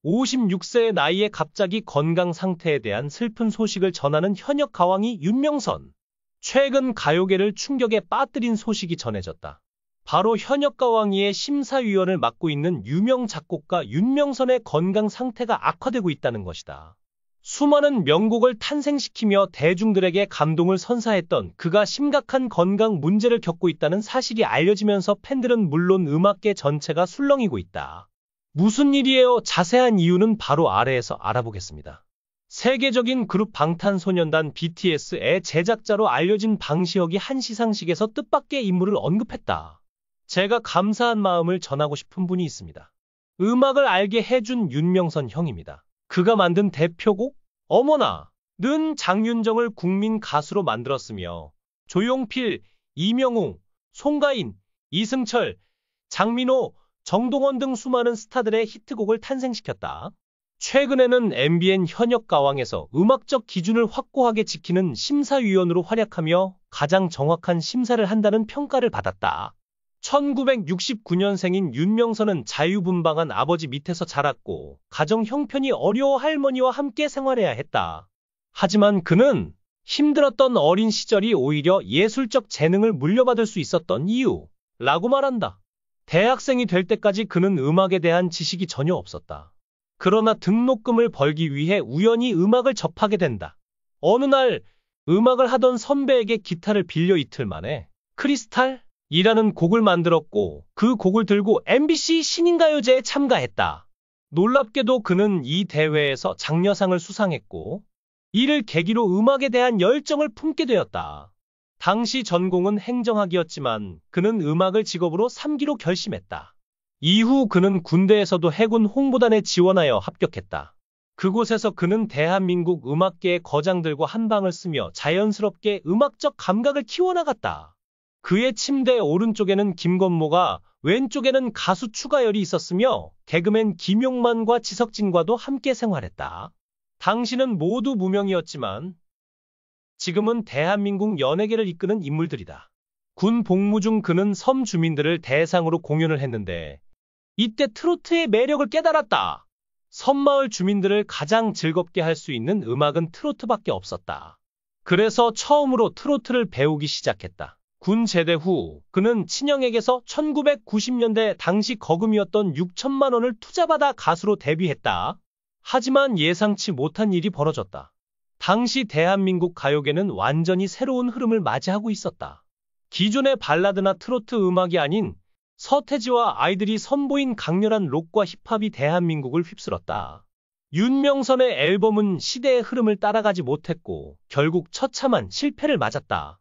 56세의 나이에 갑자기 건강 상태에 대한 슬픈 소식을 전하는 현역 가왕이 윤명선. 최근 가요계를 충격에 빠뜨린 소식이 전해졌다. 바로 현역 가왕이의 심사위원을 맡고 있는 유명 작곡가 윤명선의 건강 상태가 악화되고 있다는 것이다. 수많은 명곡을 탄생시키며 대중들에게 감동을 선사했던 그가 심각한 건강 문제를 겪고 있다는 사실이 알려지면서 팬들은 물론 음악계 전체가 술렁이고 있다. 무슨 일이에요? 자세한 이유는 바로 아래에서 알아보겠습니다. 세계적인 그룹 방탄소년단 BTS의 제작자로 알려진 방시혁이 한 시상식에서 뜻밖의 인물을 언급했다. 제가 감사한 마음을 전하고 싶은 분이 있습니다. 음악을 알게 해준 윤명선 형입니다. 그가 만든 대표곡 어머나!는 장윤정을 국민 가수로 만들었으며 조용필, 이명웅, 송가인, 이승철, 장민호, 정동원 등 수많은 스타들의 히트곡을 탄생시켰다. 최근에는 MBN 현역 가왕에서 음악적 기준을 확고하게 지키는 심사위원으로 활약하며 가장 정확한 심사를 한다는 평가를 받았다. 1969년생인 윤명선은 자유분방한 아버지 밑에서 자랐고 가정 형편이 어려워 할머니와 함께 생활해야 했다. 하지만 그는 힘들었던 어린 시절이 오히려 예술적 재능을 물려받을 수 있었던 이유라고 말한다. 대학생이 될 때까지 그는 음악에 대한 지식이 전혀 없었다. 그러나 등록금을 벌기 위해 우연히 음악을 접하게 된다. 어느 날 음악을 하던 선배에게 기타를 빌려 이틀 만에 크리스탈이라는 곡을 만들었고 그 곡을 들고 MBC 신인가요제에 참가했다. 놀랍게도 그는 이 대회에서 장려상을 수상했고 이를 계기로 음악에 대한 열정을 품게 되었다. 당시 전공은 행정학이었지만 그는 음악을 직업으로 삼기로 결심했다. 이후 그는 군대에서도 해군 홍보단에 지원하여 합격했다. 그곳에서 그는 대한민국 음악계의 거장들과 한방을 쓰며 자연스럽게 음악적 감각을 키워나갔다. 그의 침대 오른쪽에는 김건모가, 왼쪽에는 가수 추가열이 있었으며 개그맨 김용만과 지석진과도 함께 생활했다. 당시는 모두 무명이었지만 지금은 대한민국 연예계를 이끄는 인물들이다. 군 복무 중 그는 섬 주민들을 대상으로 공연을 했는데 이때 트로트의 매력을 깨달았다. 섬마을 주민들을 가장 즐겁게 할 수 있는 음악은 트로트밖에 없었다. 그래서 처음으로 트로트를 배우기 시작했다. 군 제대 후 그는 친형에게서 1990년대 당시 거금이었던 6천만 원을 투자받아 가수로 데뷔했다. 하지만 예상치 못한 일이 벌어졌다. 당시 대한민국 가요계는 완전히 새로운 흐름을 맞이하고 있었다. 기존의 발라드나 트로트 음악이 아닌 서태지와 아이들이 선보인 강렬한 록과 힙합이 대한민국을 휩쓸었다. 윤명선의 앨범은 시대의 흐름을 따라가지 못했고 결국 처참한 실패를 맞았다.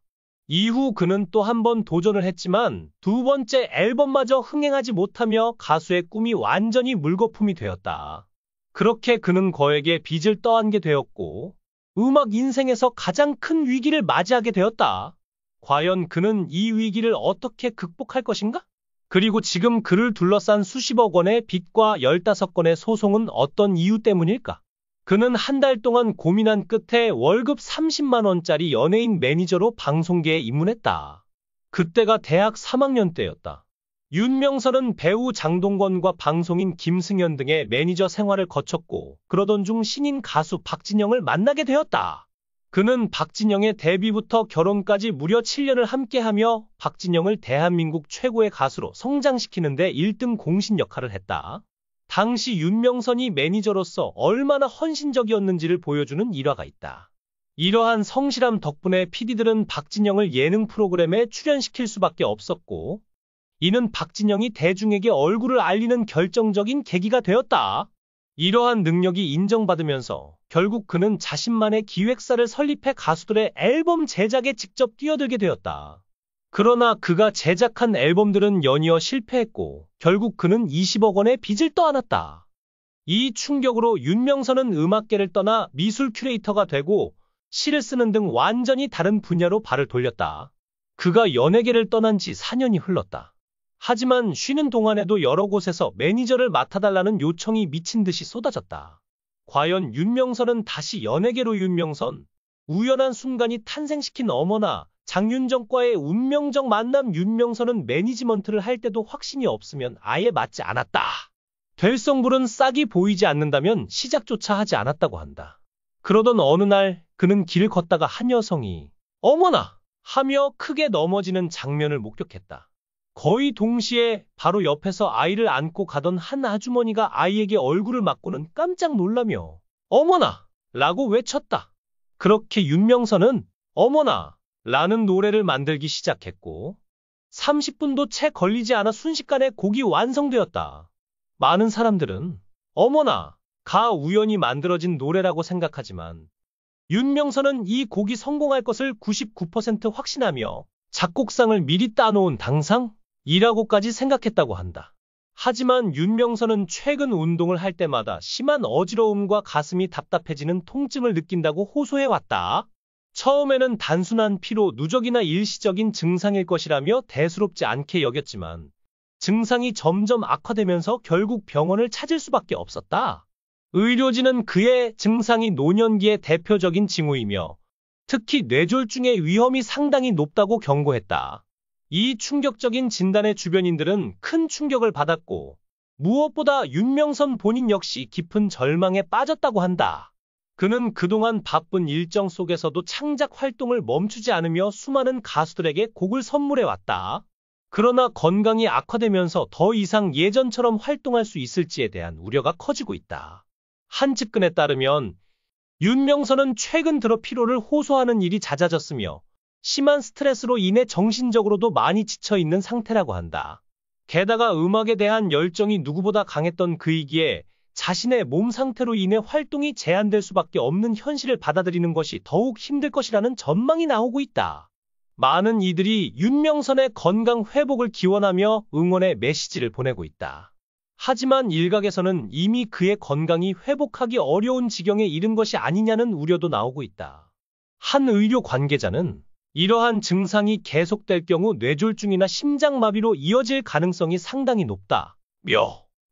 이후 그는 또 한 번 도전을 했지만 두 번째 앨범마저 흥행하지 못하며 가수의 꿈이 완전히 물거품이 되었다. 그렇게 그는 거액의 빚을 떠안게 되었고 음악 인생에서 가장 큰 위기를 맞이하게 되었다. 과연 그는 이 위기를 어떻게 극복할 것인가? 그리고 지금 그를 둘러싼 수십억 원의 빚과 15건의 소송은 어떤 이유 때문일까? 그는 한 달 동안 고민한 끝에 월급 30만 원짜리 연예인 매니저로 방송계에 입문했다. 그때가 대학 3학년 때였다. 윤명선은 배우 장동건과 방송인 김승현 등의 매니저 생활을 거쳤고 그러던 중 신인 가수 박진영을 만나게 되었다. 그는 박진영의 데뷔부터 결혼까지 무려 7년을 함께하며 박진영을 대한민국 최고의 가수로 성장시키는 데 1등 공신 역할을 했다. 당시 윤명선이 매니저로서 얼마나 헌신적이었는지를 보여주는 일화가 있다. 이러한 성실함 덕분에 PD들은 박진영을 예능 프로그램에 출연시킬 수밖에 없었고 이는 박진영이 대중에게 얼굴을 알리는 결정적인 계기가 되었다. 이러한 능력이 인정받으면서 결국 그는 자신만의 기획사를 설립해 가수들의 앨범 제작에 직접 뛰어들게 되었다. 그러나 그가 제작한 앨범들은 연이어 실패했고 결국 그는 20억 원의 빚을 떠안았다. 이 충격으로 윤명선은 음악계를 떠나 미술 큐레이터가 되고 시를 쓰는 등 완전히 다른 분야로 발을 돌렸다. 그가 연예계를 떠난 지 4년이 흘렀다. 하지만 쉬는 동안에도 여러 곳에서 매니저를 맡아달라는 요청이 미친 듯이 쏟아졌다. 과연 윤명선은 다시 연예계로 윤명선? 우연한 순간이 탄생시킨 어머나 장윤정과의 운명적 만남. 윤명선은 매니지먼트를 할 때도 확신이 없으면 아예 맡지 않았다. 될성불은 싹이 보이지 않는다면 시작조차 하지 않았다고 한다. 그러던 어느 날 그는 길을 걷다가 한 여성이 어머나! 하며 크게 넘어지는 장면을 목격했다. 거의 동시에 바로 옆에서 아이를 안고 가던 한 아주머니가 아이에게 얼굴을 맞고는 깜짝 놀라며 어머나! 라고 외쳤다. 그렇게 윤명선은 어머나! 라는 노래를 만들기 시작했고 30분도 채 걸리지 않아 순식간에 곡이 완성되었다. 많은 사람들은 어머나! 가 우연히 만들어진 노래라고 생각하지만 윤명선은 이 곡이 성공할 것을 99% 확신하며 작곡상을 미리 따놓은 당상이라고까지 생각했다고 한다. 하지만 윤명선은 최근 운동을 할 때마다 심한 어지러움과 가슴이 답답해지는 통증을 느낀다고 호소해왔다. 처음에는 단순한 피로 누적이나 일시적인 증상일 것이라며 대수롭지 않게 여겼지만 증상이 점점 악화되면서 결국 병원을 찾을 수밖에 없었다. 의료진은 그의 증상이 노년기의 대표적인 징후이며 특히 뇌졸중의 위험이 상당히 높다고 경고했다. 이 충격적인 진단에 주변인들은 큰 충격을 받았고 무엇보다 윤명선 본인 역시 깊은 절망에 빠졌다고 한다. 그는 그동안 바쁜 일정 속에서도 창작 활동을 멈추지 않으며 수많은 가수들에게 곡을 선물해왔다. 그러나 건강이 악화되면서 더 이상 예전처럼 활동할 수 있을지에 대한 우려가 커지고 있다. 한 측근에 따르면 윤명선은 최근 들어 피로를 호소하는 일이 잦아졌으며 심한 스트레스로 인해 정신적으로도 많이 지쳐있는 상태라고 한다. 게다가 음악에 대한 열정이 누구보다 강했던 그이기에 자신의 몸 상태로 인해 활동이 제한될 수밖에 없는 현실을 받아들이는 것이 더욱 힘들 것이라는 전망이 나오고 있다. 많은 이들이 윤명선의 건강 회복을 기원하며 응원의 메시지를 보내고 있다. 하지만 일각에서는 이미 그의 건강이 회복하기 어려운 지경에 이른 것이 아니냐는 우려도 나오고 있다. 한 의료 관계자는 이러한 증상이 계속될 경우 뇌졸중이나 심장마비로 이어질 가능성이 상당히 높다.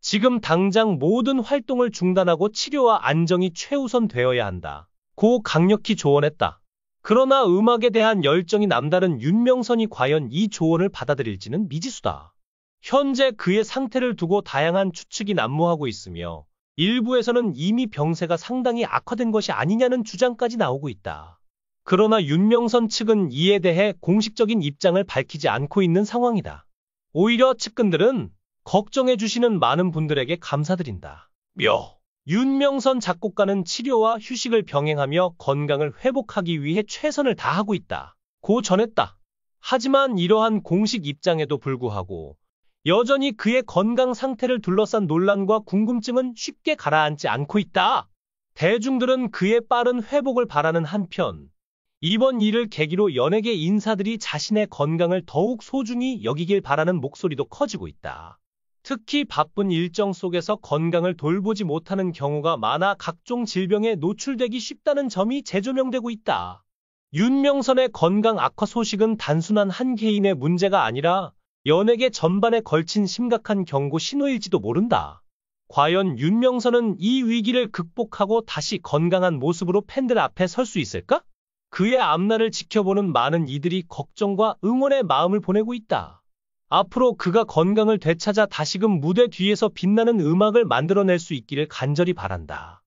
지금 당장 모든 활동을 중단하고 치료와 안정이 최우선 되어야 한다. 고 강력히 조언했다. 그러나 음악에 대한 열정이 남다른 윤명선이 과연 이 조언을 받아들일지는 미지수다. 현재 그의 상태를 두고 다양한 추측이 난무하고 있으며 일부에서는 이미 병세가 상당히 악화된 것이 아니냐는 주장까지 나오고 있다. 그러나 윤명선 측은 이에 대해 공식적인 입장을 밝히지 않고 있는 상황이다. 오히려 측근들은 걱정해 주시는 많은 분들에게 감사드린다. 윤명선 작곡가는 치료와 휴식을 병행하며 건강을 회복하기 위해 최선을 다하고 있다. 고 전했다. 하지만 이러한 공식 입장에도 불구하고 여전히 그의 건강 상태를 둘러싼 논란과 궁금증은 쉽게 가라앉지 않고 있다. 대중들은 그의 빠른 회복을 바라는 한편 이번 일을 계기로 연예계 인사들이 자신의 건강을 더욱 소중히 여기길 바라는 목소리도 커지고 있다. 특히 바쁜 일정 속에서 건강을 돌보지 못하는 경우가 많아 각종 질병에 노출되기 쉽다는 점이 재조명되고 있다. 윤명선의 건강 악화 소식은 단순한 한 개인의 문제가 아니라 연예계 전반에 걸친 심각한 경고 신호일지도 모른다. 과연 윤명선은 이 위기를 극복하고 다시 건강한 모습으로 팬들 앞에 설 수 있을까? 그의 앞날을 지켜보는 많은 이들이 걱정과 응원의 마음을 보내고 있다. 앞으로 그가 건강을 되찾아 다시금 무대 뒤에서 빛나는 음악을 만들어낼 수 있기를 간절히 바란다.